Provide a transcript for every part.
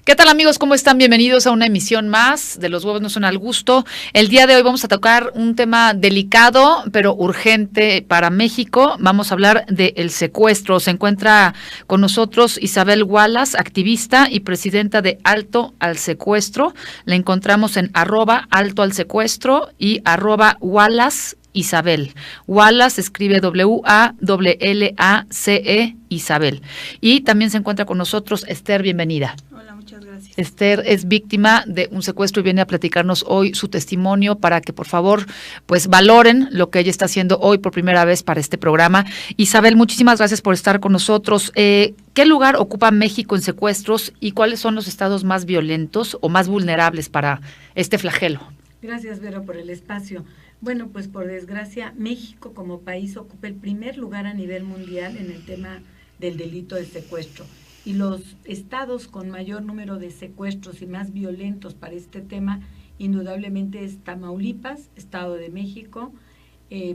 ¿Qué tal, amigos? ¿Cómo están? Bienvenidos a una emisión más de Los Huevos No Son al Gusto. El día de hoy vamos a tocar un tema delicado, pero urgente para México. Vamos a hablar del secuestro. Se encuentra con nosotros Isabel Wallace, activista y presidenta de Alto al Secuestro. La encontramos en @Alto al Secuestro y @Wallace Isabel. Wallace escribe WALLACE Isabel. Y también se encuentra con nosotros Esther, bienvenida. Hola, muchas gracias. Esther es víctima de un secuestro y viene a platicarnos hoy su testimonio para que por favor pues valoren lo que ella está haciendo hoy por primera vez para este programa. Isabel, muchísimas gracias por estar con nosotros. ¿Qué lugar ocupa México en secuestros y cuáles son los estados más violentos o más vulnerables para este flagelo? Gracias, Vero, por el espacio. Bueno, pues por desgracia, México como país ocupa el primer lugar a nivel mundial en el tema del delito de secuestro. Y los estados con mayor número de secuestros y más violentos para este tema, indudablemente es Tamaulipas, Estado de México,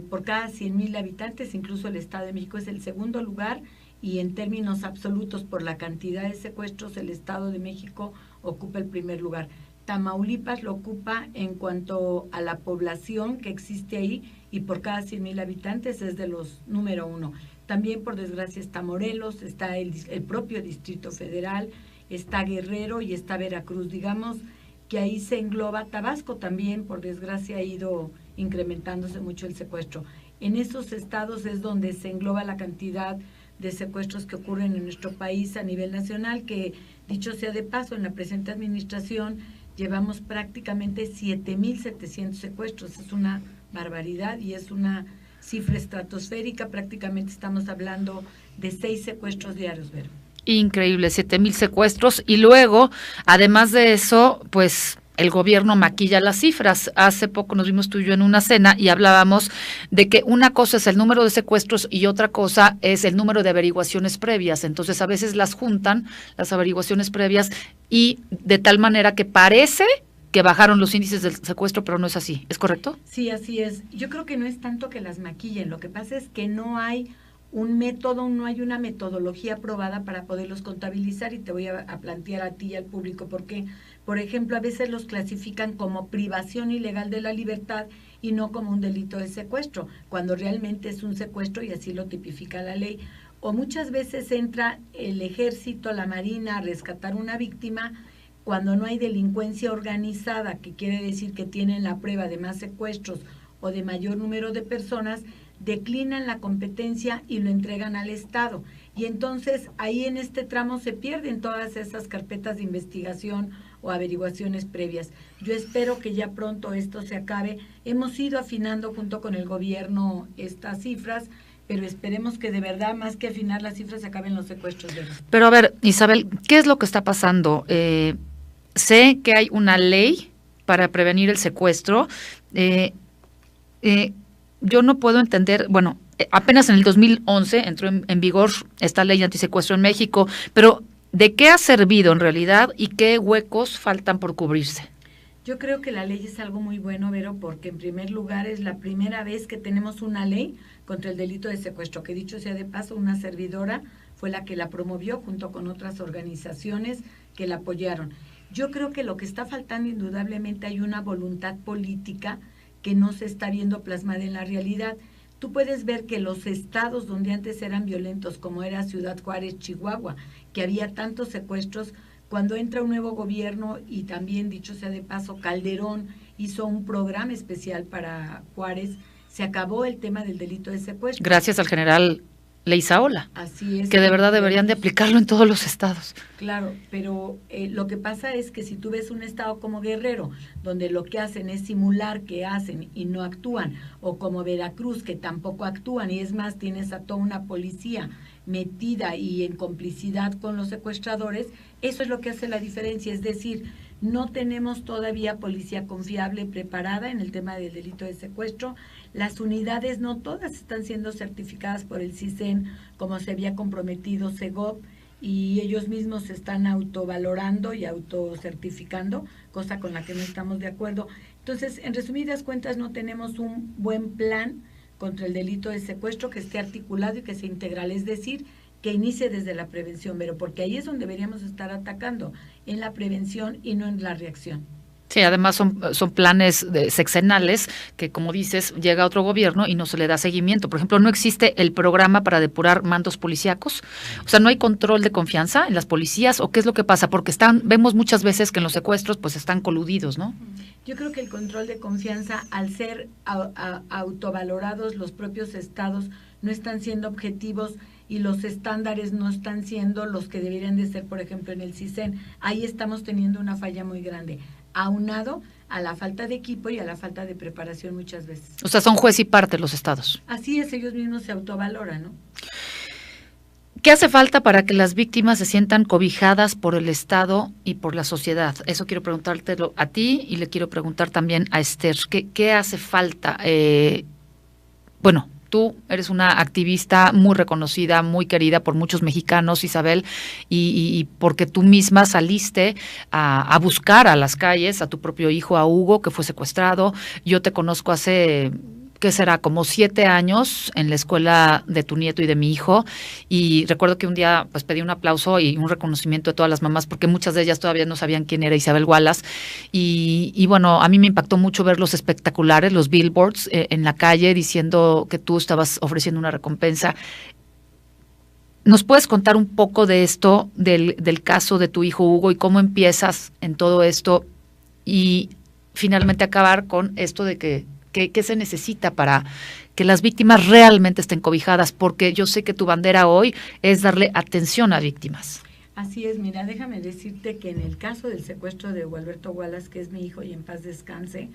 por cada 100,000 habitantes, incluso el Estado de México es el segundo lugar, y en términos absolutos por la cantidad de secuestros, el Estado de México ocupa el primer lugar. Tamaulipas lo ocupa en cuanto a la población que existe ahí, y por cada 100,000 habitantes es de los número uno. También, por desgracia, está Morelos, está el propio Distrito Federal, está Guerrero y está Veracruz. Digamos que ahí se engloba Tabasco también, por desgracia, ha ido incrementándose mucho el secuestro. En esos estados es donde se engloba la cantidad de secuestros que ocurren en nuestro país a nivel nacional, que, dicho sea de paso, en la presente administración llevamos prácticamente 7,700 secuestros. Es una barbaridad y es una cifra estratosférica. Prácticamente estamos hablando de 6 secuestros diarios, Vero. Increíble, 7,000 secuestros. Y luego, además de eso, pues el gobierno maquilla las cifras. Hace poco nos vimos tú y yo en una cena y hablábamos de que una cosa es el número de secuestros y otra cosa es el número de averiguaciones previas. Entonces, a veces las juntan, las averiguaciones previas, y de tal manera que parece que bajaron los índices del secuestro, pero no es así. ¿Es correcto? Sí, así es. Yo creo que no es tanto que las maquillen. Lo que pasa es que no hay un método, no hay una metodología aprobada para poderlos contabilizar, y te voy a plantear a ti y al público por qué. Por ejemplo, a veces los clasifican como privación ilegal de la libertad y no como un delito de secuestro, cuando realmente es un secuestro y así lo tipifica la ley. O muchas veces entra el ejército, la marina a rescatar una víctima cuando no hay delincuencia organizada, que quiere decir que tienen la prueba de más secuestros o de mayor número de personas, declinan la competencia y lo entregan al Estado. Y entonces ahí en este tramo se pierden todas esas carpetas de investigación o averiguaciones previas. Yo espero que ya pronto esto se acabe. Hemos ido afinando junto con el gobierno estas cifras, pero esperemos que de verdad, más que afinar las cifras, se acaben los secuestros. Pero a ver, Isabel, ¿qué es lo que está pasando? Sé que hay una ley para prevenir el secuestro. Yo no puedo entender, bueno, apenas en el 2011 entró en vigor esta ley antisecuestro en México, pero ¿de qué ha servido en realidad y qué huecos faltan por cubrirse? Yo creo que la ley es algo muy bueno, Vero, porque en primer lugar es la primera vez que tenemos una ley contra el delito de secuestro, que dicho sea de paso, una servidora fue la que la promovió junto con otras organizaciones que la apoyaron. Yo creo que lo que está faltando indudablemente hay una voluntad política que no se está viendo plasmada en la realidad. Tú puedes ver que los estados donde antes eran violentos, como era Ciudad Juárez, Chihuahua, que había tantos secuestros, cuando entra un nuevo gobierno, y también, dicho sea de paso, Calderón hizo un programa especial para Juárez, se acabó el tema del delito de secuestro. Gracias al general Leizaola. Así es. Que de verdad deberían de aplicarlo en todos los estados. Claro, pero lo que pasa es que si tú ves un estado como Guerrero, donde lo que hacen es simular que hacen y no actúan, o como Veracruz, que tampoco actúan, y es más, tienes a toda una policía metida y en complicidad con los secuestradores, eso es lo que hace la diferencia. Es decir, no tenemos todavía policía confiable, preparada en el tema del delito de secuestro. Las unidades no todas están siendo certificadas por el CISEN como se había comprometido Segov, y ellos mismos se están autovalorando y autocertificando, cosa con la que no estamos de acuerdo. Entonces, en resumidas cuentas, no tenemos un buen plan contra el delito de secuestro que esté articulado y que sea integral. Es decir, que inicie desde la prevención, pero porque ahí es donde deberíamos estar atacando, en la prevención y no en la reacción. Sí, además son planes sexenales que, como dices, llega otro gobierno y no se le da seguimiento. Por ejemplo, no existe el programa para depurar mandos policíacos. O sea, no hay control de confianza en las policías. ¿O qué es lo que pasa? Porque vemos muchas veces que en los secuestros pues están coludidos, ¿no? Yo creo que el control de confianza, al ser autovalorados los propios estados, no están siendo objetivos y los estándares no están siendo los que deberían de ser, por ejemplo, en el CISEN. Ahí estamos teniendo una falla muy grande, aunado a la falta de equipo y a la falta de preparación muchas veces. O sea, son juez y parte los estados. Así es, ellos mismos se autovaloran, ¿no? ¿Qué hace falta para que las víctimas se sientan cobijadas por el Estado y por la sociedad? Eso quiero preguntártelo a ti y le quiero preguntar también a Esther. ¿Qué hace falta? Bueno, tú eres una activista muy reconocida, muy querida por muchos mexicanos, Isabel, y porque tú misma saliste a buscar a las calles a tu propio hijo, a Hugo, que fue secuestrado. Yo te conozco hace, ¿qué será? Como 7 años en la escuela de tu nieto y de mi hijo, y recuerdo que un día pues pedí un aplauso y un reconocimiento de todas las mamás, porque muchas de ellas todavía no sabían quién era Isabel Wallace, y bueno, a mí me impactó mucho ver los espectaculares, los billboards en la calle diciendo que tú estabas ofreciendo una recompensa. ¿Nos puedes contar un poco de esto, del caso de tu hijo Hugo y cómo empiezas en todo esto y finalmente acabar con esto de ¿Qué se necesita para que las víctimas realmente estén cobijadas? Porque yo sé que tu bandera hoy es darle atención a víctimas. Así es, mira, déjame decirte que en el caso del secuestro de Hugo Alberto Wallace, que es mi hijo y en paz descanse,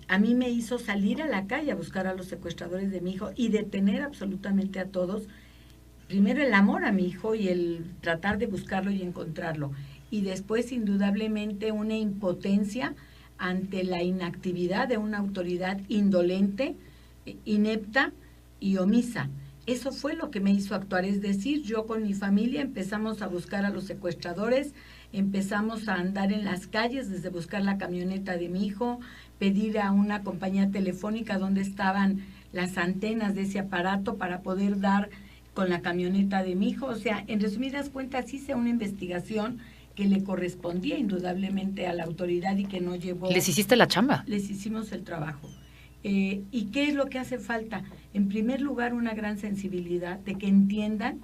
a mí me hizo salir a la calle a buscar a los secuestradores de mi hijo y detener absolutamente a todos. Primero el amor a mi hijo y el tratar de buscarlo y encontrarlo. Y después, indudablemente, una impotencia ante la inactividad de una autoridad indolente, inepta y omisa. Eso fue lo que me hizo actuar, es decir, yo con mi familia empezamos a buscar a los secuestradores, empezamos a andar en las calles, desde buscar la camioneta de mi hijo, pedir a una compañía telefónica donde estaban las antenas de ese aparato para poder dar con la camioneta de mi hijo. O sea, en resumidas cuentas, hice una investigación que le correspondía indudablemente a la autoridad y que no llevó... ¿Les hiciste la chamba? Les hicimos el trabajo. ¿Y qué es lo que hace falta? En primer lugar, una gran sensibilidad de que entiendan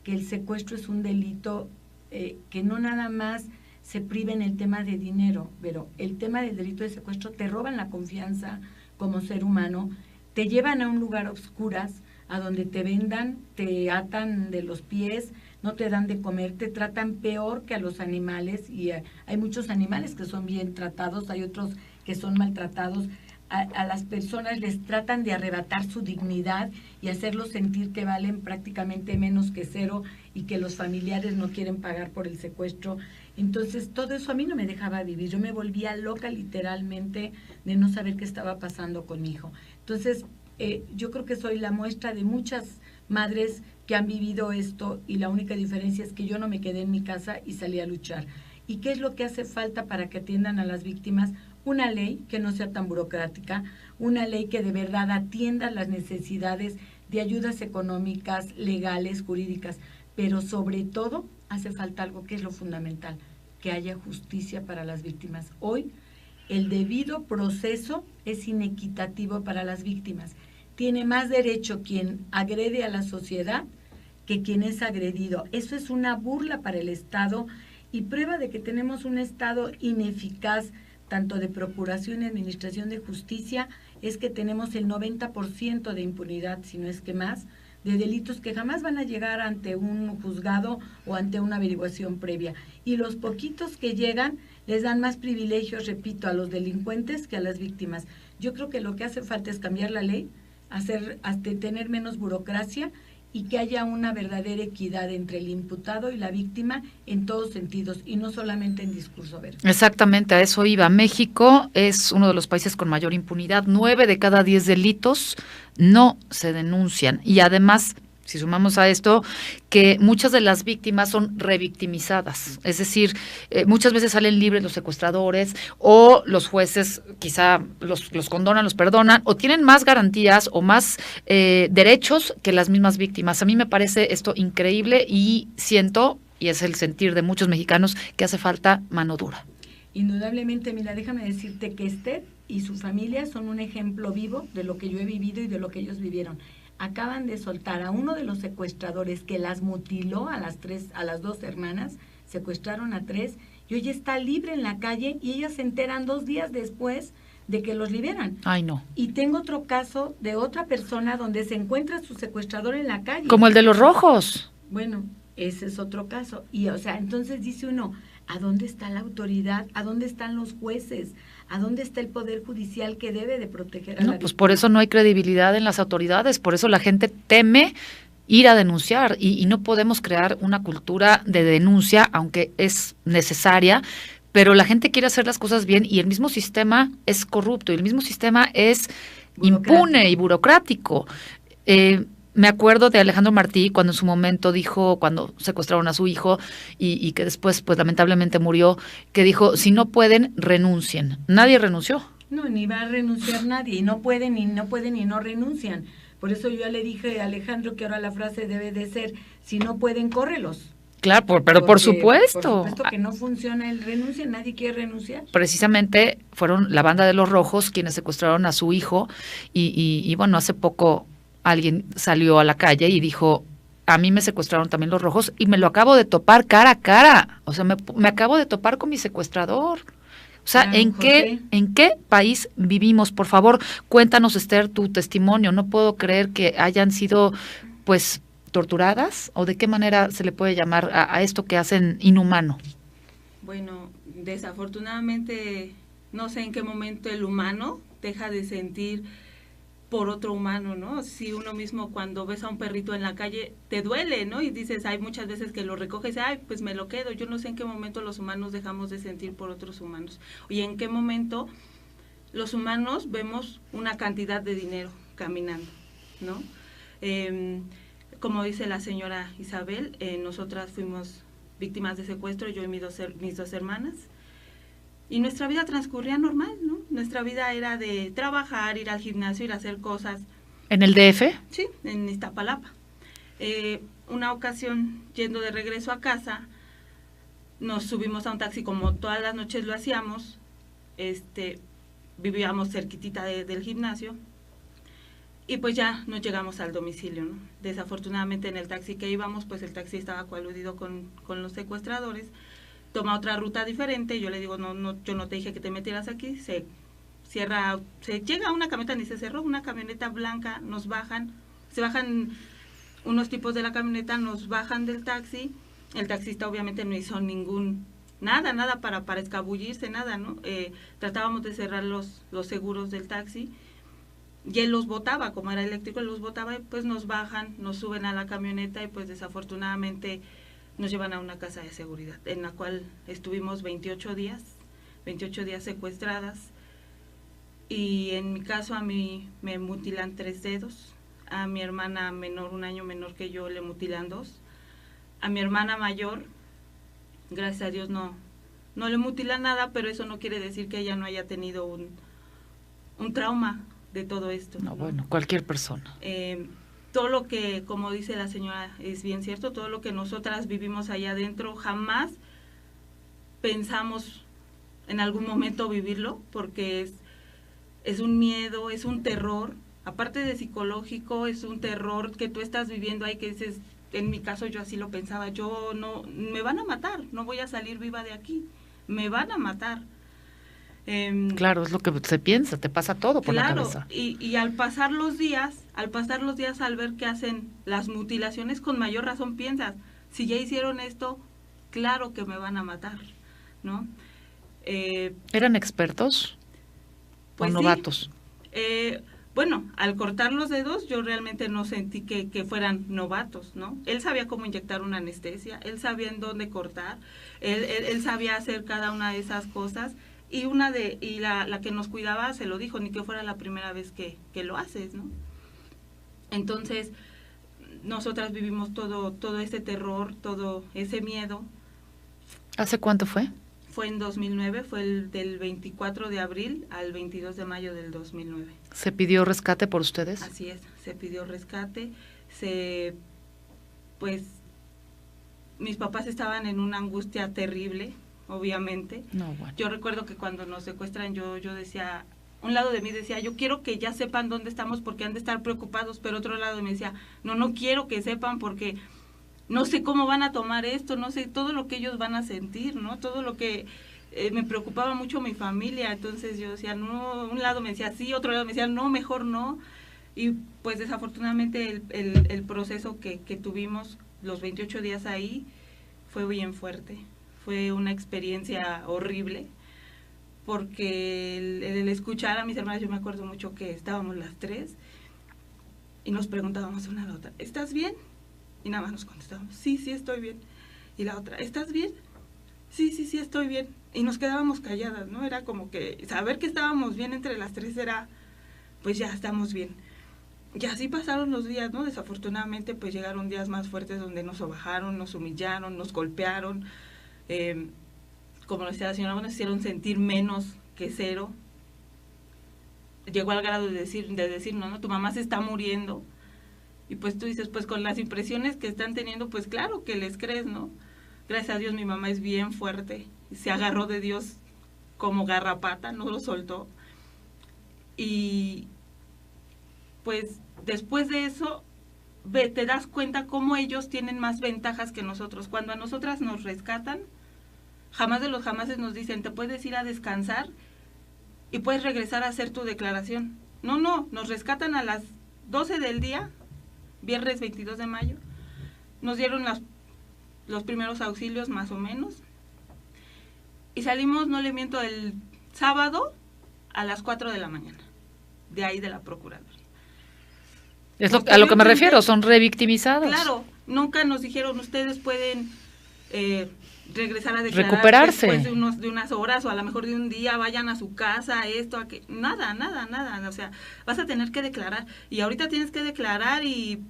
que el secuestro es un delito que no nada más se priva en el tema de dinero, pero el tema del delito de secuestro te roban la confianza como ser humano, te llevan a un lugar a oscuras, a donde te vendan, te atan de los pies, no te dan de comer, te tratan peor que a los animales, y hay muchos animales que son bien tratados, hay otros que son maltratados. A las personas les tratan de arrebatar su dignidad y hacerlos sentir que valen prácticamente menos que cero y que los familiares no quieren pagar por el secuestro. Entonces, todo eso a mí no me dejaba vivir. Yo me volvía loca literalmente de no saber qué estaba pasando con mi hijo. Entonces, yo creo que soy la muestra de muchas madres que han vivido esto, y la única diferencia es que yo no me quedé en mi casa y salí a luchar. ¿Y qué es lo que hace falta para que atiendan a las víctimas? Una ley que no sea tan burocrática, una ley que de verdad atienda las necesidades de ayudas económicas, legales, jurídicas, pero sobre todo hace falta algo que es lo fundamental, que haya justicia para las víctimas. Hoy el debido proceso es inequitativo para las víctimas. Tiene más derecho quien agrede a la sociedad que quien es agredido. Eso es una burla para el Estado y prueba de que tenemos un Estado ineficaz, tanto de procuración y administración de justicia, es que tenemos el 90% de impunidad, si no es que más, de delitos que jamás van a llegar ante un juzgado o ante una averiguación previa. Y los poquitos que llegan les dan más privilegios, repito, a los delincuentes que a las víctimas. Yo creo que lo que hace falta es cambiar la ley, tener menos burocracia y que haya una verdadera equidad entre el imputado y la víctima en todos sentidos y no solamente en discurso verde. Exactamente, a eso iba. México es uno de los países con mayor impunidad. 9 de cada 10 delitos no se denuncian y además Si sumamos a esto que muchas de las víctimas son revictimizadas, es decir, muchas veces salen libres los secuestradores o los jueces quizá los condonan, los perdonan o tienen más garantías o más derechos que las mismas víctimas. A mí me parece esto increíble y siento, y es el sentir de muchos mexicanos, que hace falta mano dura. Indudablemente, mira, déjame decirte que Esther y su familia son un ejemplo vivo de lo que yo he vivido y de lo que ellos vivieron. Acaban de soltar a uno de los secuestradores que las mutiló a las dos hermanas, secuestraron a 3, y hoy está libre en la calle y ellas se enteran 2 días después de que los liberan. Ay, no. Y tengo otro caso de otra persona donde se encuentra su secuestrador en la calle. Como el de los rojos. Bueno, ese es otro caso. Y, o sea, entonces dice uno, ¿a dónde está la autoridad? ¿A dónde están los jueces? ¿A dónde está el Poder Judicial que debe de proteger a la Pues por eso no hay credibilidad en las autoridades, por eso la gente teme ir a denunciar y no podemos crear una cultura de denuncia, aunque es necesaria, pero la gente quiere hacer las cosas bien y el mismo sistema es corrupto y el mismo sistema es impune y burocrático. Me acuerdo de Alejandro Martí cuando en su momento dijo, cuando secuestraron a su hijo y que después pues lamentablemente murió, que dijo, si no pueden, renuncien. Nadie renunció. No, ni va a renunciar nadie, y no pueden y no renuncian. Por eso yo le dije a Alejandro que ahora la frase debe de ser, si no pueden, córrelos. Claro, pero por supuesto. Por supuesto que no funciona el renuncia, nadie quiere renunciar. Precisamente fueron la banda de los rojos quienes secuestraron a su hijo y bueno, hace poco alguien salió a la calle y dijo, a mí me secuestraron también los rojos y me lo acabo de topar cara a cara. O sea, me acabo de topar con mi secuestrador. O sea, Claro, ¿en qué país vivimos? Por favor, cuéntanos, Esther, tu testimonio. No puedo creer que hayan sido, pues, torturadas, o de qué manera se le puede llamar a esto que hacen inhumano. Bueno, desafortunadamente, no sé en qué momento el humano deja de sentir por otro humano, ¿no? Si uno mismo cuando ves a un perrito en la calle te duele, ¿no? Y dices, hay muchas veces que lo recoges, ay, pues me lo quedo. Yo no sé en qué momento los humanos dejamos de sentir por otros humanos. Y en qué momento los humanos vemos una cantidad de dinero caminando, ¿no? Como dice la señora Isabel, nosotras fuimos víctimas de secuestro, yo y mis dos hermanas. Y nuestra vida transcurría normal, ¿no? Nuestra vida era de trabajar, ir al gimnasio, ir a hacer cosas. ¿En el DF? Sí, en Iztapalapa. Una ocasión, yendo de regreso a casa, nos subimos a un taxi como todas las noches lo hacíamos. Vivíamos cerquitita del gimnasio. Y pues ya nos llegamos al domicilio, ¿no? Desafortunadamente en el taxi que íbamos, pues el taxi estaba coludido con los secuestradores. Toma otra ruta diferente, yo le digo, no, yo no te dije que te metieras aquí, se llega una camioneta, ni se cerró, una camioneta blanca, se bajan unos tipos de la camioneta, nos bajan del taxi, el taxista obviamente no hizo nada para escabullirse, nada, ¿no? Tratábamos de cerrar los seguros del taxi, y él los botaba, como era eléctrico, él los botaba, y pues nos bajan, nos suben a la camioneta, y pues desafortunadamente nos llevan a una casa de seguridad, en la cual estuvimos 28 días secuestradas, y en mi caso a mí me mutilan 3 dedos, a mi hermana menor, 1 año menor que yo, le mutilan 2, a mi hermana mayor, gracias a Dios no le mutilan nada, pero eso no quiere decir que ella no haya tenido un trauma de todo esto. No, bueno, cualquier persona. Todo lo que, como dice la señora, es bien cierto, todo lo que nosotras vivimos allá adentro, jamás pensamos en algún momento vivirlo, porque es un miedo, es un terror, aparte de psicológico, es un terror que tú estás viviendo ahí, que dices, en mi caso yo así lo pensaba, me van a matar, no voy a salir viva de aquí, me van a matar. Claro, es lo que se piensa, te pasa todo por la cabeza. Y al pasar los días, al ver que hacen las mutilaciones, con mayor razón piensas, si ya hicieron esto, claro que me van a matar, ¿no? ¿Eran expertos pues o novatos? Sí. Bueno, al cortar los dedos, yo realmente no sentí que fueran novatos, ¿no? Él sabía cómo inyectar una anestesia, él sabía en dónde cortar, él sabía hacer cada una de esas cosas. Y la que nos cuidaba se lo dijo, ni que fuera la primera vez que lo haces, ¿no? Entonces, nosotras vivimos todo ese terror, todo ese miedo. ¿Hace cuánto fue? Fue en 2009, fue del 24 de abril al 22 de mayo del 2009. ¿Se pidió rescate por ustedes? Así es, se pidió rescate, pues mis papás estaban en una angustia terrible, obviamente. No, bueno. Yo recuerdo que cuando nos secuestran yo decía, un lado de mí decía, yo quiero que ya sepan dónde estamos porque han de estar preocupados, pero otro lado me decía, no quiero que sepan porque no sé cómo van a tomar esto, no sé todo lo que ellos van a sentir, ¿no? Todo lo que me preocupaba mucho mi familia, entonces yo decía, no, un lado me decía sí, otro lado me decía, no, mejor no. Y pues desafortunadamente el proceso que tuvimos los 28 días ahí fue bien fuerte, fue una experiencia horrible, porque el escuchar a mis hermanas, yo me acuerdo mucho que estábamos las tres y nos preguntábamos una a la otra, ¿estás bien? Y nada más nos contestábamos, sí, estoy bien. Y la otra, ¿estás bien? Sí, estoy bien. Y nos quedábamos calladas, ¿no? Era como que saber que estábamos bien entre las tres era, pues ya estamos bien. Y así pasaron los días, ¿no? Desafortunadamente, pues llegaron días más fuertes donde nos sobajaron, nos humillaron, nos golpearon. Como lo decía la señora, nos hicieron sentir menos que cero. Llegó al grado de decirnos, ¿no? Tu mamá se está muriendo. Y pues tú dices, pues con las impresiones que están teniendo, pues claro que les crees, ¿no? Gracias a Dios mi mamá es bien fuerte, se agarró de Dios como garrapata, no lo soltó. Y pues después de eso, te das cuenta cómo ellos tienen más ventajas que nosotros. Cuando a nosotras nos rescatan, jamás de los jamases nos dicen, te puedes ir a descansar y puedes regresar a hacer tu declaración. No, nos rescatan a las 12 del día, viernes 22 de mayo, nos dieron los primeros auxilios más o menos, y salimos, no le miento, el sábado a las 4 de la mañana, de ahí de la Procuraduría. Es a lo que me refiero, son revictimizados. Claro, nunca nos dijeron, ustedes pueden regresar a declarar recuperarse después de unas horas, o a lo mejor de un día, vayan a su casa, nada, o sea, vas a tener que declarar, y ahorita tienes que declarar. Y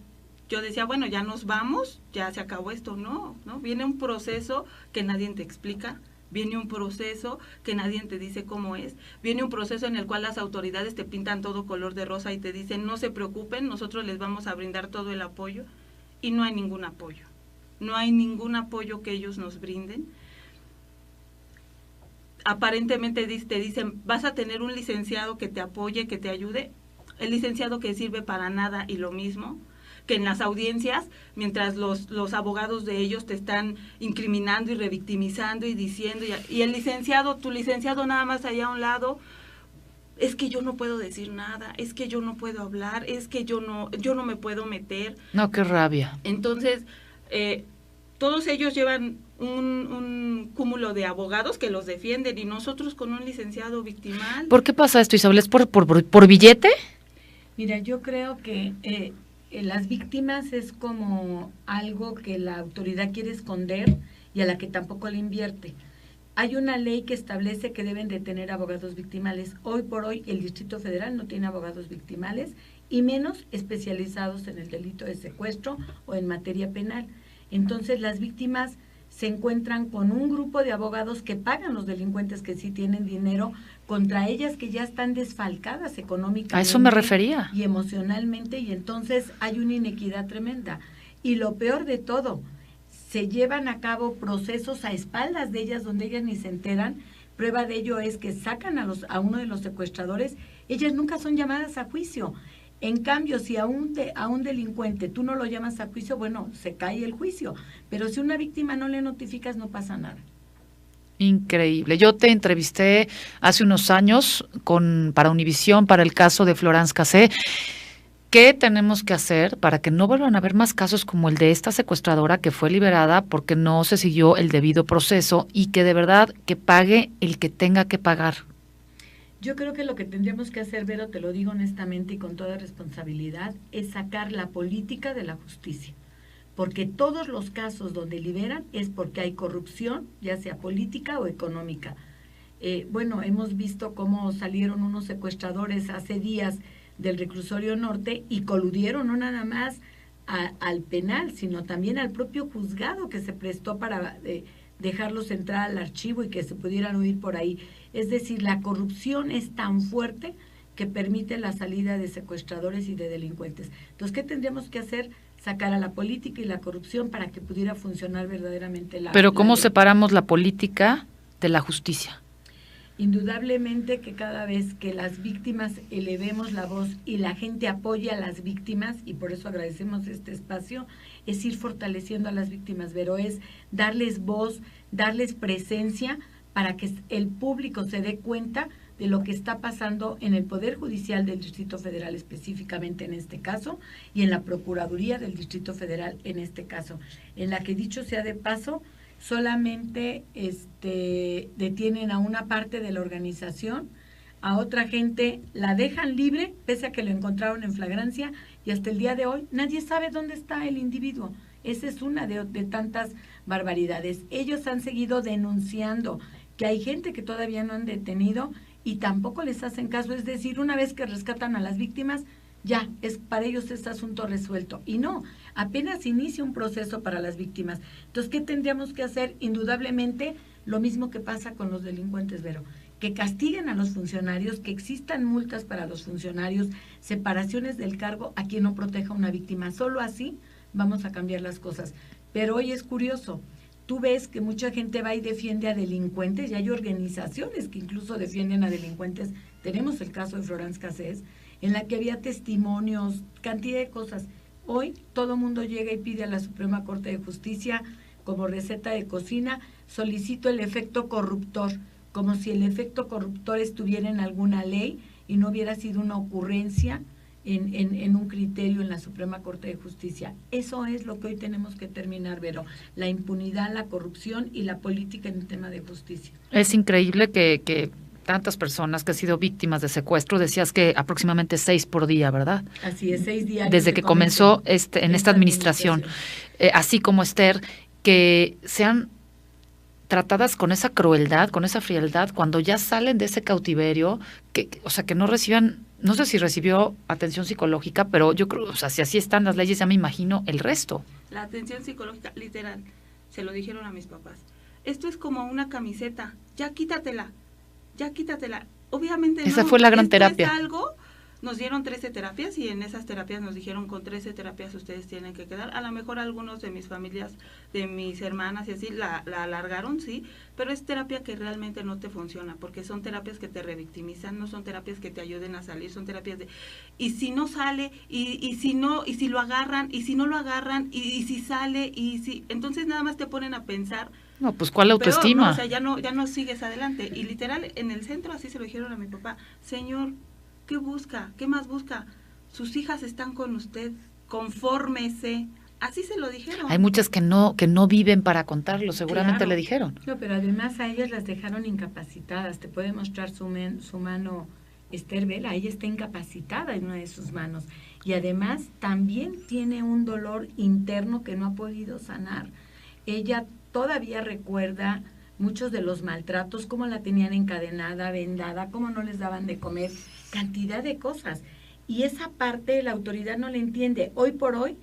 yo decía, bueno, ya nos vamos, ya se acabó esto. No, viene un proceso que nadie te explica, viene un proceso que nadie te dice cómo es, viene un proceso en el cual las autoridades te pintan todo color de rosa y te dicen, no se preocupen, nosotros les vamos a brindar todo el apoyo, y no hay ningún apoyo. No hay ningún apoyo que ellos nos brinden. Aparentemente te dicen, vas a tener un licenciado que te apoye, que te ayude. El licenciado que sirve para nada, y lo mismo, que en las audiencias, mientras los abogados de ellos te están incriminando y revictimizando y diciendo, y el licenciado, tu licenciado nada más allá a un lado, es que yo no puedo decir nada, es que yo no puedo hablar, es que yo no me puedo meter. No, qué rabia. Entonces, todos ellos llevan un cúmulo de abogados que los defienden, y nosotros con un licenciado victimal. ¿Por qué pasa esto, Isabel? ¿Es por billete? Mira, yo creo que las víctimas es como algo que la autoridad quiere esconder y a la que tampoco le invierte. Hay una ley que establece que deben de tener abogados victimales. Hoy por hoy el Distrito Federal no tiene abogados victimales, y menos especializados en el delito de secuestro o en materia penal. Entonces las víctimas se encuentran con un grupo de abogados que pagan los delincuentes que sí tienen dinero contra ellas, que ya están desfalcadas económicamente. A eso me refería. Y emocionalmente, y entonces hay una inequidad tremenda. Y lo peor de todo, se llevan a cabo procesos a espaldas de ellas donde ellas ni se enteran. Prueba de ello es que sacan a uno de los secuestradores, ellas nunca son llamadas a juicio. En cambio, si a un delincuente tú no lo llamas a juicio, bueno, se cae el juicio. Pero si a una víctima no le notificas, no pasa nada. Increíble. Yo te entrevisté hace unos años para Univisión, para el caso de Florence Cassé. ¿Qué tenemos que hacer para que no vuelvan a haber más casos como el de esta secuestradora que fue liberada porque no se siguió el debido proceso, y que de verdad que pague el que tenga que pagar? Yo creo que lo que tendríamos que hacer, Vero, te lo digo honestamente y con toda responsabilidad, es sacar la política de la justicia. Porque todos los casos donde liberan es porque hay corrupción, ya sea política o económica. Bueno, hemos visto cómo salieron unos secuestradores hace días del reclusorio norte y coludieron no nada más al penal, sino también al propio juzgado que se prestó para dejarlos entrar al archivo y que se pudieran huir por ahí. Es decir, la corrupción es tan fuerte que permite la salida de secuestradores y de delincuentes. Entonces, ¿qué tendríamos que hacer? Sacar a la política y la corrupción para que pudiera funcionar verdaderamente la... Pero ¿cómo ley. separamos la política de la justicia? Indudablemente que cada vez que las víctimas elevemos la voz y la gente apoya a las víctimas, y por eso agradecemos este espacio, es ir fortaleciendo a las víctimas, pero es darles voz, darles presencia para que el público se dé cuenta de lo que está pasando en el Poder Judicial del Distrito Federal específicamente en este caso, y en la Procuraduría del Distrito Federal en este caso, en la que, dicho sea de paso, solamente detienen a una parte de la organización, a otra gente la dejan libre, pese a que lo encontraron en flagrancia, y hasta el día de hoy nadie sabe dónde está el individuo. Esa es una de tantas barbaridades. Ellos han seguido denunciando que hay gente que todavía no han detenido y tampoco les hacen caso. Es decir, una vez que rescatan a las víctimas, ya, es para ellos este asunto resuelto. Y no, apenas inicia un proceso para las víctimas. Entonces, ¿qué tendríamos que hacer? Indudablemente, lo mismo que pasa con los delincuentes, Vero. Que castiguen a los funcionarios, que existan multas para los funcionarios, separaciones del cargo a quien no proteja a una víctima. Solo así vamos a cambiar las cosas. Pero hoy es curioso. Tú ves que mucha gente va y defiende a delincuentes, y hay organizaciones que incluso defienden a delincuentes. Tenemos el caso de Florence Cassés, en la que había testimonios, cantidad de cosas. Hoy todo mundo llega y pide a la Suprema Corte de Justicia, como receta de cocina, solicito el efecto corruptor, como si el efecto corruptor estuviera en alguna ley y no hubiera sido una ocurrencia en un criterio en la Suprema Corte de Justicia. Eso es lo que hoy tenemos que terminar, Vero, la impunidad, la corrupción y la política en el tema de justicia. Es increíble que tantas personas que han sido víctimas de secuestro, decías que aproximadamente 6 por día, ¿verdad? Así es, 6 días. Desde que comenzó en esta administración. Así como Esther, que sean tratadas con esa crueldad, con esa frialdad, cuando ya salen de ese cautiverio, o sea, que no reciban, no sé si recibió atención psicológica, pero yo creo, o sea, si así están las leyes, ya me imagino el resto. La atención psicológica, literal, se lo dijeron a mis papás. Esto es como una camiseta, ya quítatela. Obviamente esa no, fue la gran terapia. Es algo, nos dieron 13 terapias y en esas terapias nos dijeron, con 13 terapias ustedes tienen que quedar. A lo mejor algunos de mis familias, de mis hermanas y así, la alargaron, sí, pero es terapia que realmente no te funciona, porque son terapias que te revictimizan, no son terapias que te ayuden a salir, son terapias de, y si no sale, y si no, y si lo agarran, y si no lo agarran, y si sale, y si, entonces nada más te ponen a pensar. No, pues ¿cuál autoestima? Peor, ¿no? O sea, ya no sigues adelante. Y literal, en el centro así se lo dijeron a mi papá, señor, ¿qué busca? ¿Qué más busca? Sus hijas están con usted, confórmese. Así se lo dijeron. Hay muchas que no viven para contarlo, seguramente Claro. le dijeron. No, pero además a ellas las dejaron incapacitadas. Te puede mostrar su mano, Esther Vela, ella está incapacitada en una de sus manos. Y además también tiene un dolor interno que no ha podido sanar. Ella todavía recuerda muchos de los maltratos, cómo la tenían encadenada, vendada, cómo no les daban de comer, cantidad de cosas. Y esa parte la autoridad no la entiende. Hoy por hoy,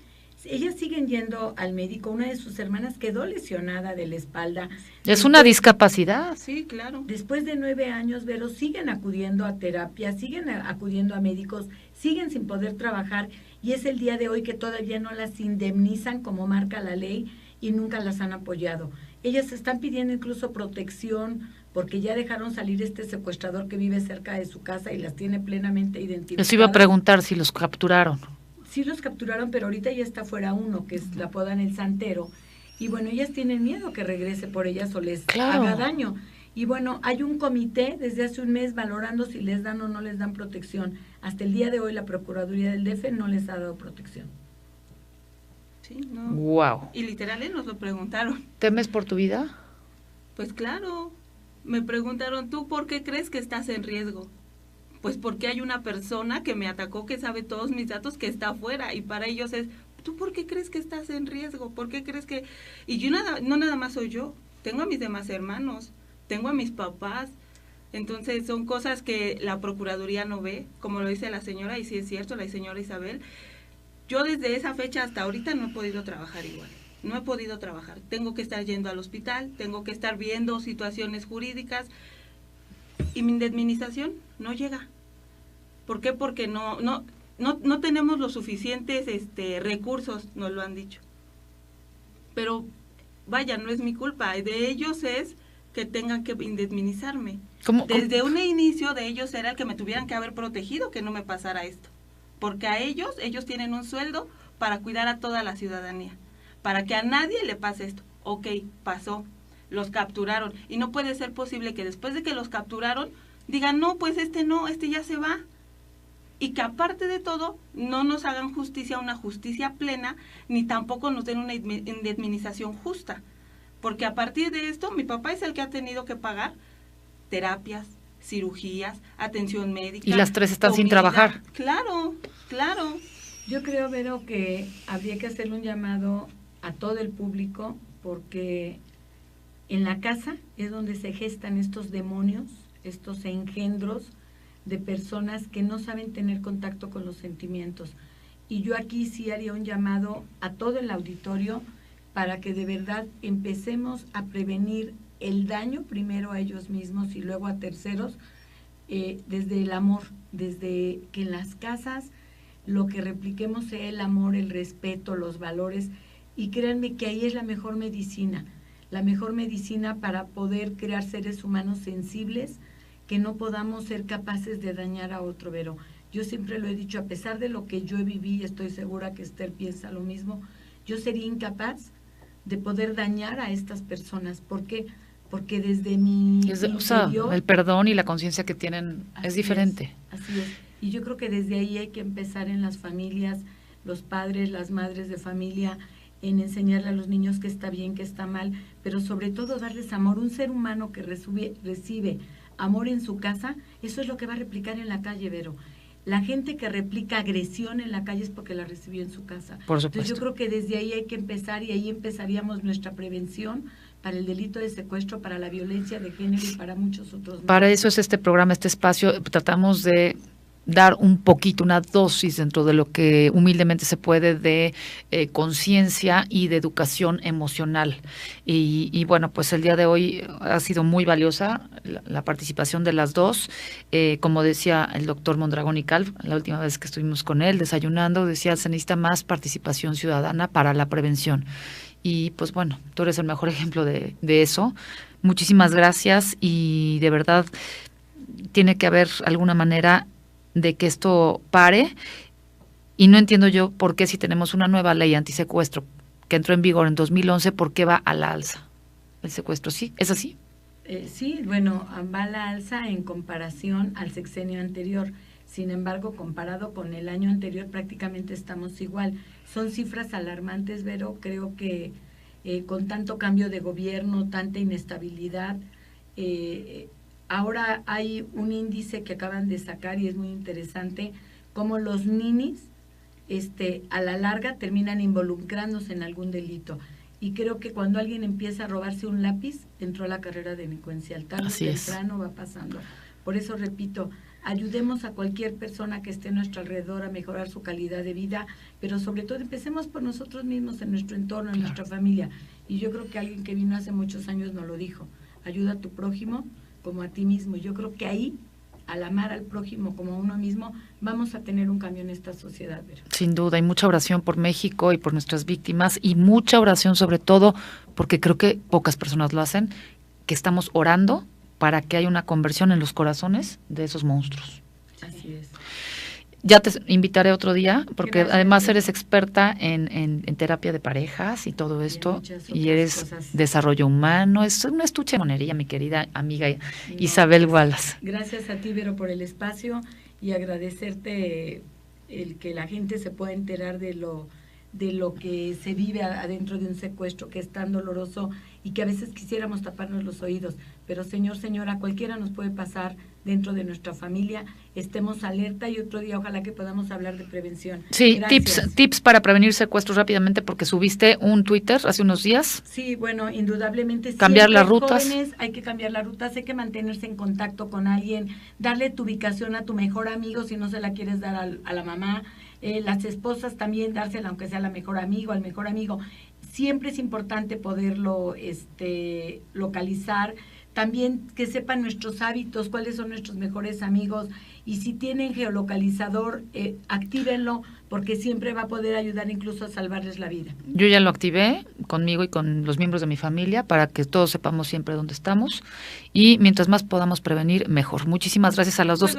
ellas siguen yendo al médico. Una de sus hermanas quedó lesionada de la espalda. Es una discapacidad. Sí, claro. Después de 9 años, Vero, siguen acudiendo a terapia, siguen acudiendo a médicos, siguen sin poder trabajar, y es el día de hoy que todavía no las indemnizan como marca la ley y nunca las han apoyado. Ellas están pidiendo incluso protección porque ya dejaron salir este secuestrador que vive cerca de su casa y las tiene plenamente identificadas. Les iba a preguntar si los capturaron. Sí los capturaron, pero ahorita ya está fuera uno, que la apodan el Santero. Y bueno, ellas tienen miedo que regrese por ellas o les haga daño. Y bueno, hay un comité desde hace un mes valorando si les dan o no les dan protección. Hasta el día de hoy la Procuraduría del DF no les ha dado protección. Sí, no. Wow. Y literal nos lo preguntaron. ¿Temes por tu vida? Pues claro, me preguntaron, ¿tú por qué crees que estás en riesgo? Pues porque hay una persona que me atacó, que sabe todos mis datos, que está afuera, y para ellos es, ¿tú por qué crees que estás en riesgo? ¿Por qué crees que...? Y yo no nada más soy yo, tengo a mis demás hermanos, tengo a mis papás, entonces son cosas que la Procuraduría no ve, como lo dice la señora, y sí es cierto, la señora Isabel, Yo desde esa fecha hasta ahorita no he podido trabajar igual. No he podido trabajar. Tengo que estar yendo al hospital, tengo que estar viendo situaciones jurídicas y mi indemnización no llega. ¿Por qué? Porque no tenemos los suficientes recursos, nos lo han dicho. Pero vaya, no es mi culpa, de ellos es que tengan que indemnizarme. Desde un inicio de ellos era el que me tuvieran que haber protegido que no me pasara esto. Porque a ellos tienen un sueldo para cuidar a toda la ciudadanía, para que a nadie le pase esto. Ok, pasó, los capturaron, y no puede ser posible que después de que los capturaron, digan, no, pues no, ya se va. Y que aparte de todo, no nos hagan justicia, una justicia plena, ni tampoco nos den una indemnización justa. Porque a partir de esto, mi papá es el que ha tenido que pagar terapias, cirugías, atención médica. Y las 3 están sin trabajar. Claro, claro. Yo creo, Vero, que habría que hacerle un llamado a todo el público, porque en la casa es donde se gestan estos demonios, estos engendros de personas que no saben tener contacto con los sentimientos. Y yo aquí sí haría un llamado a todo el auditorio para que de verdad empecemos a prevenir el daño primero a ellos mismos y luego a terceros, desde el amor, desde que en las casas lo que repliquemos sea el amor, el respeto, los valores, y créanme que ahí es la mejor medicina para poder crear seres humanos sensibles, que no podamos ser capaces de dañar a otro. Pero yo siempre lo he dicho, a pesar de lo que yo viví, y estoy segura que Esther piensa lo mismo, yo sería incapaz de poder dañar a estas personas. ¿Por qué? Porque desde mi interior, o sea, el perdón y la conciencia que tienen es diferente. Así es. Y yo creo que desde ahí hay que empezar en las familias, los padres, las madres de familia, en enseñarle a los niños que está bien, que está mal, pero sobre todo darles amor. Un ser humano que recibe amor en su casa, eso es lo que va a replicar en la calle, Vero. La gente que replica agresión en la calle es porque la recibió en su casa. Por supuesto. Entonces yo creo que desde ahí hay que empezar, y ahí empezaríamos nuestra prevención para el delito de secuestro, para la violencia de género y para muchos otros. Para eso es este programa, este espacio. Tratamos de dar un poquito, una dosis dentro de lo que humildemente se puede de conciencia y de educación emocional. Y bueno, pues el día de hoy ha sido muy valiosa la participación de las dos. Como decía el doctor Mondragón y Calv, la última vez que estuvimos con él desayunando, decía, se necesita más participación ciudadana para la prevención. Y pues bueno, tú eres el mejor ejemplo de eso. Muchísimas gracias, y de verdad tiene que haber alguna manera de que esto pare, y no entiendo yo por qué, si tenemos una nueva ley antisecuestro que entró en vigor en 2011, ¿por qué va a la alza el secuestro? ¿Sí? ¿Es así? Sí, bueno, va a la alza en comparación al sexenio anterior. Sin embargo, comparado con el año anterior, prácticamente estamos igual. Son cifras alarmantes, Vero. Creo que con tanto cambio de gobierno, tanta inestabilidad, ahora hay un índice que acaban de sacar y es muy interesante, cómo los ninis a la larga terminan involucrándose en algún delito. Y creo que cuando alguien empieza a robarse un lápiz, entró a la carrera delincuencial. Tarde o temprano va pasando. Por eso repito, ayudemos a cualquier persona que esté a nuestro alrededor a mejorar su calidad de vida, pero sobre todo empecemos por nosotros mismos, en nuestro entorno, en nuestra familia. Y yo creo que alguien que vino hace muchos años nos lo dijo: ayuda a tu prójimo como a ti mismo. Yo creo que ahí, al amar al prójimo como a uno mismo, vamos a tener un cambio en esta sociedad, Vera. Sin duda, y mucha oración por México y por nuestras víctimas, y mucha oración sobre todo, porque creo que pocas personas lo hacen, que estamos orando para que haya una conversión en los corazones de esos monstruos. Así es. Ya te invitaré otro día, porque Gracias, además eres experta en terapia de parejas y todo esto, y eres cosas. Desarrollo humano. Es una estuche de monería, mi querida amiga Isabel Wallace. Gracias a ti, Vero, por el espacio, y agradecerte el que la gente se pueda enterar de lo que se vive adentro de un secuestro, que es tan doloroso y que a veces quisiéramos taparnos los oídos. Pero señor, señora, cualquiera nos puede pasar dentro de nuestra familia. Estemos alerta, y otro día ojalá que podamos hablar de prevención. Sí, Gracias. tips para prevenir secuestros rápidamente, porque subiste un Twitter hace unos días. Sí, bueno, indudablemente. Cambiar las rutas. Jóvenes, hay que cambiar las rutas, hay que mantenerse en contacto con alguien, darle tu ubicación a tu mejor amigo si no se la quieres dar a la mamá. las esposas también dársela aunque sea a la mejor amigo, al mejor amigo. Siempre es importante poderlo localizar. También que sepan nuestros hábitos, cuáles son nuestros mejores amigos, y si tienen geolocalizador, actívenlo, porque siempre va a poder ayudar incluso a salvarles la vida. Yo ya lo activé conmigo y con los miembros de mi familia para que todos sepamos siempre dónde estamos, y mientras más podamos prevenir, mejor. Muchísimas gracias a las dos.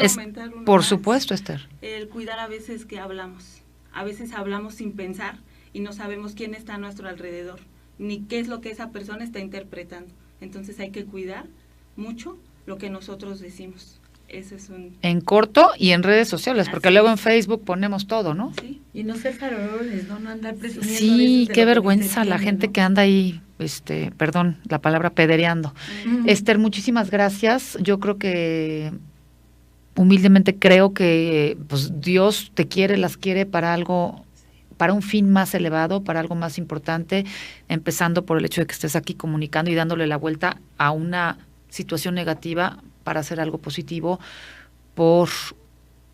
Por supuesto, Esther. El cuidar a veces que hablamos. A veces hablamos sin pensar y no sabemos quién está a nuestro alrededor, ni qué es lo que esa persona está interpretando. Entonces hay que cuidar mucho lo que nosotros decimos. Eso es en corto y en redes sociales, porque luego en Facebook ponemos todo, ¿no? Sí, y no ser faroles, no andar presumiendo. Sí, qué vergüenza la gente, ¿no?, que anda ahí, perdón, la palabra pedereando. Esther, muchísimas gracias. Yo creo que, humildemente creo que pues Dios te quiere, las quiere para algo, para un fin más elevado, para algo más importante, empezando por el hecho de que estés aquí comunicando y dándole la vuelta a una situación negativa para hacer algo positivo por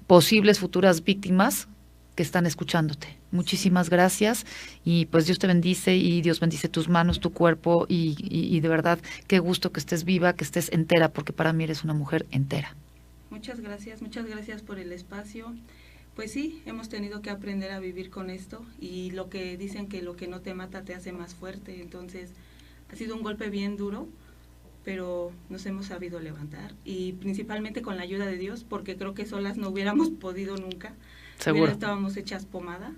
posibles futuras víctimas que están escuchándote. Muchísimas gracias, y pues Dios te bendice, y Dios bendice tus manos, tu cuerpo, y de verdad qué gusto que estés viva, que estés entera, porque para mí eres una mujer entera. Muchas gracias por el espacio. Pues sí, hemos tenido que aprender a vivir con esto, y lo que dicen que lo que no te mata te hace más fuerte. Entonces ha sido un golpe bien duro, pero nos hemos sabido levantar, y principalmente con la ayuda de Dios, porque creo que solas no hubiéramos podido nunca. Seguro. Estábamos hechas pomada,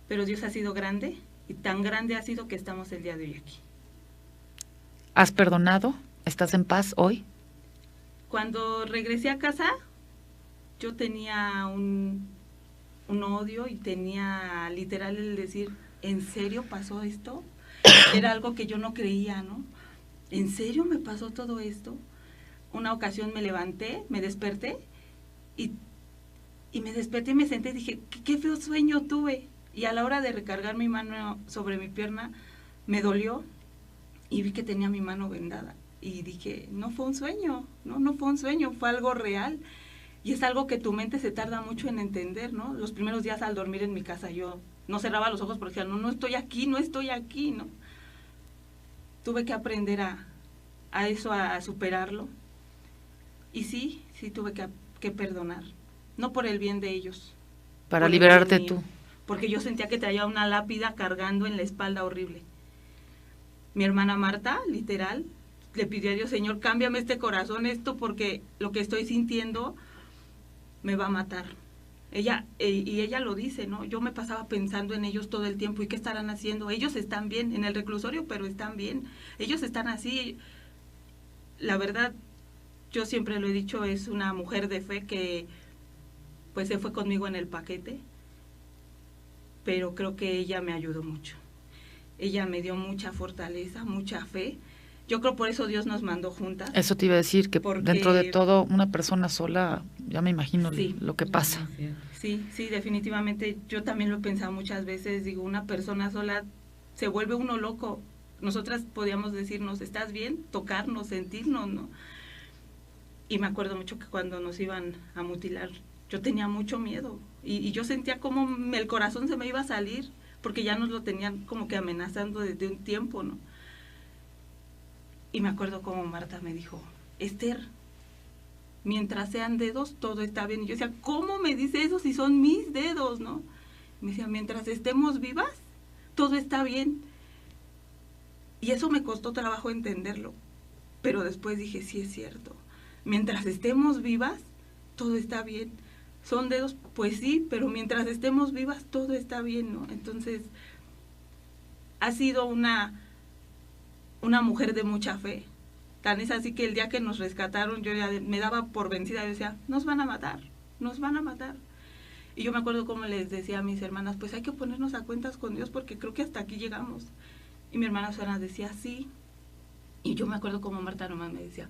pero Dios ha sido grande, y tan grande ha sido que estamos el día de hoy aquí. ¿Has perdonado? ¿Estás en paz hoy? Cuando regresé a casa, yo tenía un odio, y tenía literal el decir, ¿en serio pasó esto? Era algo que yo no creía, ¿no? ¿En serio me pasó todo esto? Una ocasión me levanté, me desperté, y me desperté y me senté y dije, qué feo sueño tuve. Y a la hora de recargar mi mano sobre mi pierna, me dolió, y vi que tenía mi mano vendada. Y dije, no fue un sueño, no fue un sueño, fue algo real. Y es algo que tu mente se tarda mucho en entender, ¿no? Los primeros días al dormir en mi casa yo no cerraba los ojos porque decía, no estoy aquí, ¿no? Tuve que aprender a eso, a superarlo. Y sí tuve que perdonar. No por el bien de ellos. Para liberarte tú. Porque yo sentía que traía una lápida cargando en la espalda horrible. Mi hermana Marta, literal, le pidió a Dios, Señor, cámbiame este corazón, porque lo que estoy sintiendo me va a matar. Ella lo dice, ¿no? Yo me pasaba pensando en ellos todo el tiempo, ¿y qué estarán haciendo? Ellos están bien en el reclusorio, pero están bien. Ellos están así. La verdad, yo siempre lo he dicho, es una mujer de fe que pues se fue conmigo en el paquete, pero creo que ella me ayudó mucho. Ella me dio mucha fortaleza, mucha fe. Yo creo por eso Dios nos mandó juntas. Eso te iba a decir, que dentro de todo, una persona sola, ya me imagino lo que pasa. Sí, definitivamente. Yo también lo he pensado muchas veces. Digo, una persona sola se vuelve uno loco. Nosotras podíamos decirnos, ¿estás bien? Tocarnos, sentirnos, ¿no? Y me acuerdo mucho que cuando nos iban a mutilar, yo tenía mucho miedo. Y yo sentía como el corazón se me iba a salir, porque ya nos lo tenían como que amenazando desde un tiempo, ¿no? Y me acuerdo como Marta me dijo, Esther, mientras sean dedos, todo está bien. Y yo decía, ¿cómo me dice eso si son mis dedos, no? Y me decía, mientras estemos vivas, todo está bien. Y eso me costó trabajo entenderlo. Pero después dije, sí es cierto. Mientras estemos vivas, todo está bien. Son dedos, pues sí, pero mientras estemos vivas, todo está bien, ¿no? Entonces, ha sido una mujer de mucha fe. Tan es así que el día que nos rescataron, yo ya me daba por vencida. Yo decía, nos van a matar. Y yo me acuerdo como les decía a mis hermanas, pues hay que ponernos a cuentas con Dios, porque creo que hasta aquí llegamos. Y mi hermana Susana decía, sí. Y yo me acuerdo como Marta nomás me decía,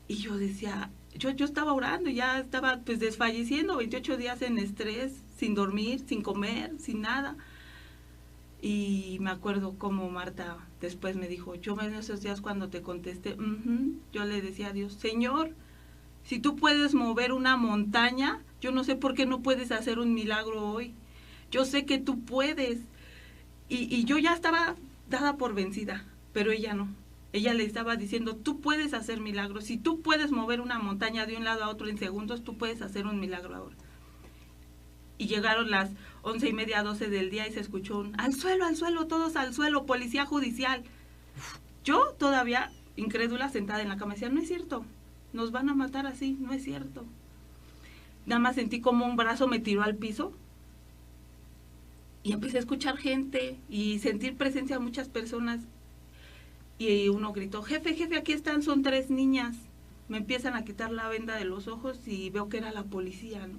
Y yo decía, yo estaba orando, ya estaba pues desfalleciendo, 28 días en estrés, sin dormir, sin comer, sin nada. Y me acuerdo como Marta después me dijo, yo en esos días cuando te contesté, yo le decía a Dios, Señor, Si tú puedes mover una montaña, yo no sé por qué no puedes hacer un milagro hoy. Yo sé que tú puedes. Y yo ya estaba dada por vencida, pero ella no. Ella le estaba diciendo, tú puedes hacer milagros. Si tú puedes mover una montaña de un lado a otro en segundos, tú puedes hacer un milagro ahora. Y llegaron las 11:30, 12 del día y se escuchó un, al suelo, todos al suelo, policía judicial. Yo todavía, incrédula, sentada en la cama, decía, no es cierto, nos van a matar así, no es cierto. Nada más sentí como un brazo me tiró al piso y empecé a escuchar gente y sentir presencia de muchas personas. Y uno gritó, jefe, aquí están, son 3 niñas. Me empiezan a quitar la venda de los ojos y veo que era la policía, ¿no?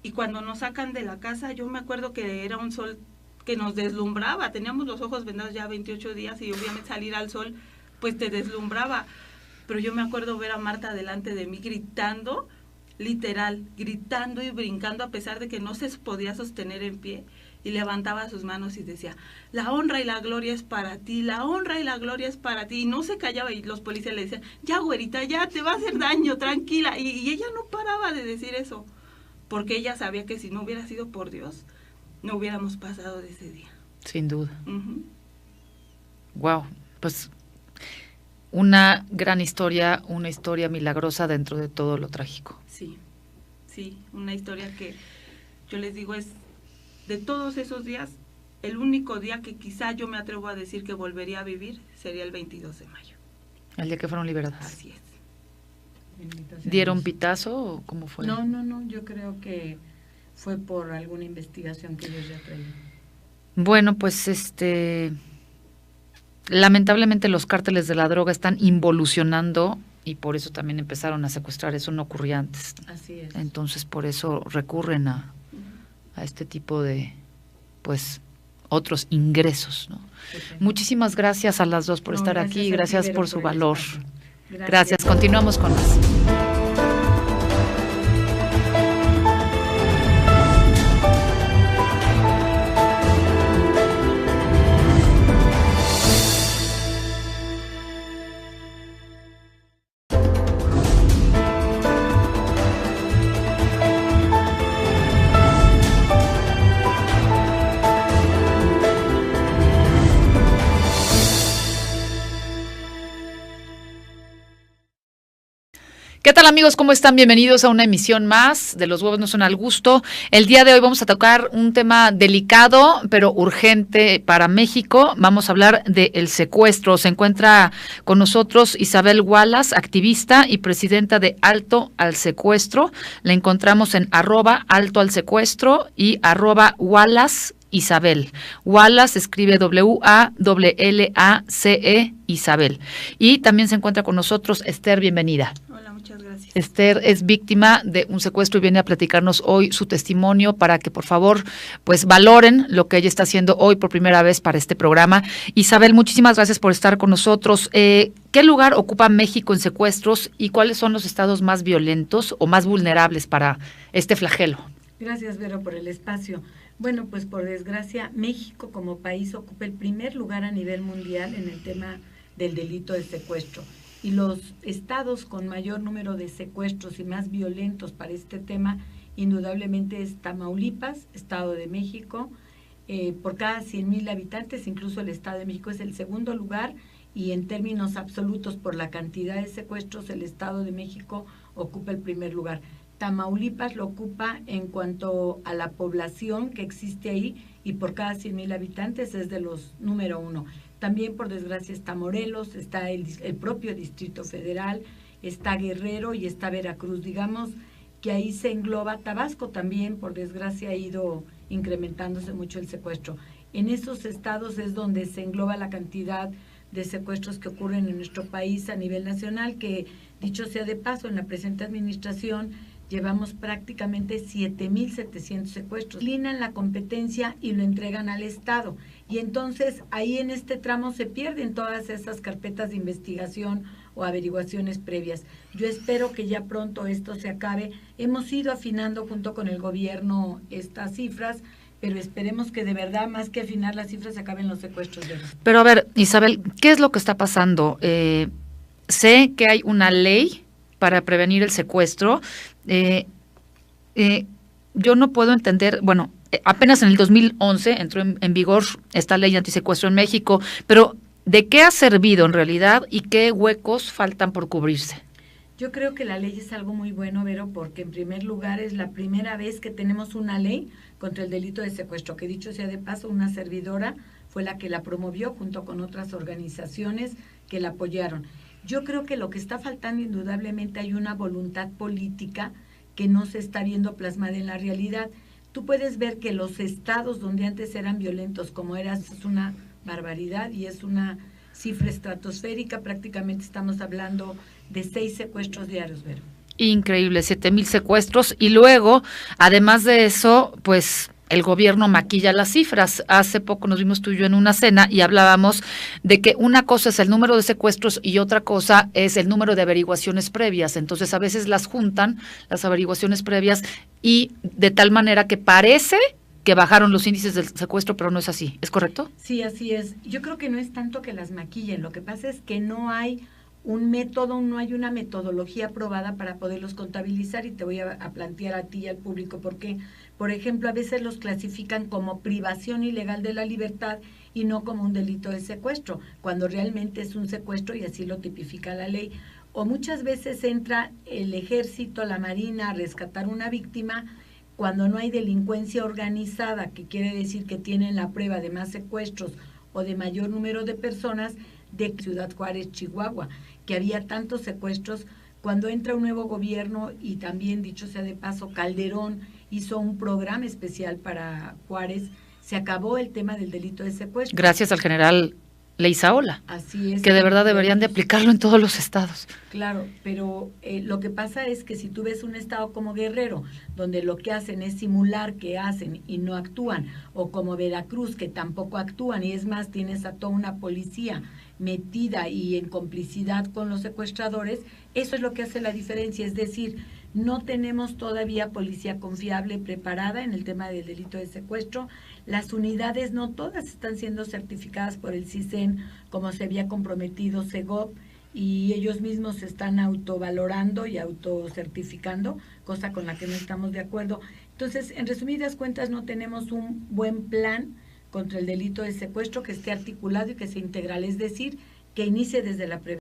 Y cuando nos sacan de la casa, yo me acuerdo que era un sol que nos deslumbraba. Teníamos los ojos vendados ya 28 días y obviamente salir al sol, pues te deslumbraba. Pero yo me acuerdo ver a Marta delante de mí gritando, literal, gritando y brincando a pesar de que no se podía sostener en pie. Y levantaba sus manos y decía, la honra y la gloria es para ti, la honra y la gloria es para ti. Y no se callaba y los policías le decían, ya güerita, ya te va a hacer daño, tranquila. Y ella no paraba de decir eso, porque ella sabía que si no hubiera sido por Dios, no hubiéramos pasado de ese día. Sin duda. Wow, pues una gran historia, una historia milagrosa dentro de todo lo trágico. Sí, una historia que yo les digo es, de todos esos días, el único día que quizá yo me atrevo a decir que volvería a vivir sería el 22 de mayo. El día que fueron liberadas. Así es. ¿Dieron pitazo o cómo fue? No, yo creo que fue por alguna investigación que ellos ya traían. Bueno, pues lamentablemente los cárteles de la droga están involucionando y por eso también empezaron a secuestrar, eso no ocurría antes. Así es. Entonces por eso recurren a este tipo de, pues, otros ingresos, ¿no? Sí. Muchísimas gracias a las dos por estar aquí, gracias por su valor. Gracias, continuamos con más. ¿Qué tal, amigos? ¿Cómo están? Bienvenidos a una emisión más de Los Huevos no son al gusto. El día de hoy vamos a tocar un tema delicado, pero urgente para México. Vamos a hablar del secuestro. Se encuentra con nosotros Isabel Wallace, activista y presidenta de Alto al Secuestro. La encontramos en @altoalsecuestro y @Wallace Isabel. Wallace escribe WALLACE Isabel. Y también se encuentra con nosotros Esther, bienvenida. Hola, muchas gracias. Esther es víctima de un secuestro y viene a platicarnos hoy su testimonio para que por favor pues valoren lo que ella está haciendo hoy por primera vez para este programa. Isabel, muchísimas gracias por estar con nosotros. ¿Qué lugar ocupa México en secuestros y cuáles son los estados más violentos o más vulnerables para este flagelo? Gracias, Vero, por el espacio. Bueno, pues por desgracia, México como país ocupa el primer lugar a nivel mundial en el tema del delito de secuestro. Y los estados con mayor número de secuestros y más violentos para este tema, indudablemente es Tamaulipas, Estado de México. Por cada 100,000 habitantes, incluso el Estado de México es el segundo lugar, y en términos absolutos por la cantidad de secuestros, el Estado de México ocupa el primer lugar. Tamaulipas lo ocupa en cuanto a la población que existe ahí, y por cada 100,000 habitantes es de los número 1. También, por desgracia, está Morelos, está el propio Distrito Federal, está Guerrero y está Veracruz. Digamos que ahí se engloba Tabasco también, por desgracia ha ido incrementándose mucho el secuestro. En esos estados es donde se engloba la cantidad de secuestros que ocurren en nuestro país a nivel nacional, que dicho sea de paso, en la presente administración llevamos prácticamente 7,700 secuestros. Linan la competencia y lo entregan al Estado. Y entonces ahí en este tramo se pierden todas esas carpetas de investigación o averiguaciones previas. Yo espero que ya pronto esto se acabe. Hemos ido afinando junto con el gobierno estas cifras, pero esperemos que de verdad, más que afinar las cifras, se acaben los secuestros. Pero a ver, Isabel, ¿qué es lo que está pasando? Sé que hay una ley para prevenir el secuestro. Yo no puedo entender, bueno, apenas en el 2011 entró en vigor esta ley antisecuestro en México, pero ¿de qué ha servido en realidad y qué huecos faltan por cubrirse? Yo creo que la ley es algo muy bueno, Vero, porque en primer lugar es la primera vez que tenemos una ley contra el delito de secuestro, que dicho sea de paso, una servidora fue la que la promovió junto con otras organizaciones que la apoyaron. Yo creo que lo que está faltando indudablemente hay una voluntad política que no se está viendo plasmada en la realidad. Tú puedes ver que los estados donde antes eran violentos como eras es una barbaridad y es una cifra estratosférica, prácticamente estamos hablando de 6 secuestros diarios, Vero. Increíble, 7,000 secuestros y luego, además de eso, pues el gobierno maquilla las cifras. Hace poco nos vimos tú y yo en una cena y hablábamos de que una cosa es el número de secuestros y otra cosa es el número de averiguaciones previas. Entonces, a veces las juntan, las averiguaciones previas, y de tal manera que parece que bajaron los índices del secuestro, pero no es así. ¿Es correcto? Sí, así es. Yo creo que no es tanto que las maquillen, lo que pasa es que no hay un método, no hay una metodología aprobada para poderlos contabilizar, y te voy a plantear a ti y al público porque, por ejemplo, a veces los clasifican como privación ilegal de la libertad y no como un delito de secuestro, cuando realmente es un secuestro y así lo tipifica la ley. O muchas veces entra el ejército, la marina a rescatar una víctima cuando no hay delincuencia organizada, que quiere decir que tienen la prueba de más secuestros o de mayor número de personas, de Ciudad Juárez, Chihuahua, que había tantos secuestros. Cuando entra un nuevo gobierno, y también dicho sea de paso, Calderón hizo un programa especial para Juárez, se acabó el tema del delito de secuestro. Gracias al general Leizaola. Así es. Que de verdad deberían de aplicarlo en todos los estados. Claro, pero lo que pasa es que si tú ves un estado como Guerrero, donde lo que hacen es simular que hacen y no actúan, o como Veracruz, que tampoco actúan, y es más, tienes a toda una policía metida y en complicidad con los secuestradores, eso es lo que hace la diferencia. Es decir, no tenemos todavía policía confiable, preparada en el tema del delito de secuestro. Las unidades no todas están siendo certificadas por el CISEN como se había comprometido Segov, y ellos mismos se están autovalorando y autocertificando, cosa con la que no estamos de acuerdo. Entonces, en resumidas cuentas, no tenemos un buen plan contra el delito de secuestro que esté articulado y que sea integral, es decir, que inicie desde la prevención.